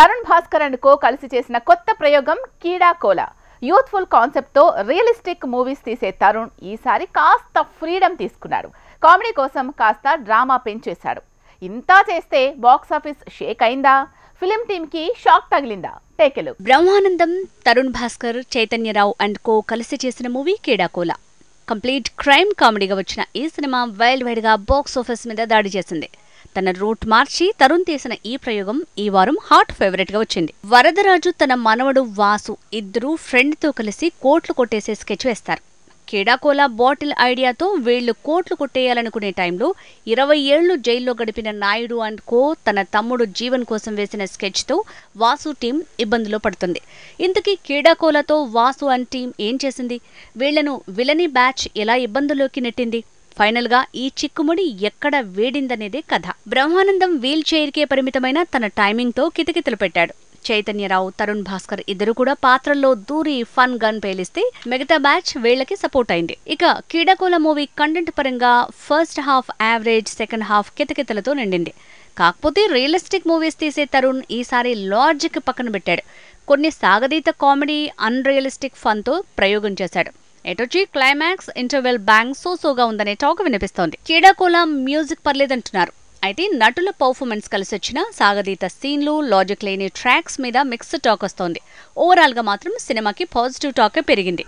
Tarun Bhaskar and co కలిసి చేసిన కొత్త ప్రయోగం కీడా కోలా. యూత్ఫుల్ కాన్సెప్ట్ తో రియలిస్టిక్ మూవీస్ తీసే తరుణ్ ఈసారి కాస్త ఫ్రీడమ్ తీసుకున్నాడు. కామెడీ కోసం కాస్త డ్రామా పెంచేశాడు. ఇంతా చేస్తే బాక్స్ ఆఫీస్ షేక్ అయిందా? ఫిలిం టీమ్ కి షాక్ తగిలిందా? Take a look. Brahmanandam, Tarun Bhaskar, Chaitanya Rao and co కలిసి చేసిన movie Keedaa Cola. Complete crime కామెడీగా వచ్చిన ఈ సినిమా వైల్డ్ వైడ్ గా బాక్స్ ఆఫీస్ మీద దాడి చేసింది. తన రూట్ మార్చి తరుణ్ తీసిన ఈ ప్రయోగం ఈ వారం హాట్ ఫేవరెట్ గా వచ్చింది. వరదరాజు తన మనవడు వాసు ఇద్దరు ఫ్రెండ్ తో కలిసి కోట్లు కొట్టేసే స్కెచ్ వేస్తారు. కీడా కోలా బాటిల్ ఐడియాతో వీళ్లు కోట్లు కొట్టేయాలనుకునే టైంలో 20 ఏళ్లు జైల్లో గడిపిన నాయుడు అండ్ కో తన తమ్ముడు జీవన్ కోసం వేసిన స్కెచ్ తో వాసు టీం ఇబ్బందులో పడుతుంది. ఇంతకీ కీడా కోలాతో వాసు అండ్ టీం ఏం చేసింది? వీళ్లను విలనీ బ్యాచ్ ఎలా ఇబ్బందుల్లోకి నెట్టింది? ఫైనల్ గా ఈ చిక్కుముడి ఎక్కడ వేడిందనేదే కథ. బ్రహ్మానందం వీల్ చైర్ కే పరిమితమైన తన టైమింగ్ తో కితకితలు పెట్టాడు. చైతన్యరావు, తరుణ్ భాస్కర్ ఇద్దరు కూడా పాత్రల్లో దూరి ఫన్ గన్ పేలిస్తే మిగతా బ్యాచ్ వీళ్లకి సపోర్ట్ అయింది. ఇక కీడా కోలా మూవీ కంటెంట్ పరంగా first half average, second half కితకితలతో నిండింది. కాకపోతే రియలిస్టిక్ మూవీస్ తీసే తరుణ్ ఈసారి లాజిక్ పక్కన పెట్టాడు. కొన్ని సాగదీత కామెడీ, అన్రియలిస్టిక్ ఫన్ తో ప్రయోగం చేశాడు. ఎటొచ్చి క్లైమాక్స్, ఇంటర్వెల్ బ్యాంగ్ సోసోగా ఉందనే టాక్ వినిపిస్తోంది. కీడా కోలా మ్యూజిక్ పర్లేదంటున్నారు. అయితే నటుల పర్ఫార్మెన్స్ కలిసొచ్చిన సాగదీత సీన్లు, లాజిక్ లేని ట్రాక్స్ మీద మిక్స్డ్ టాక్ వస్తోంది. ఓవరాల్ గా మాత్రం సినిమాకి పాజిటివ్ టాకే పెరిగింది.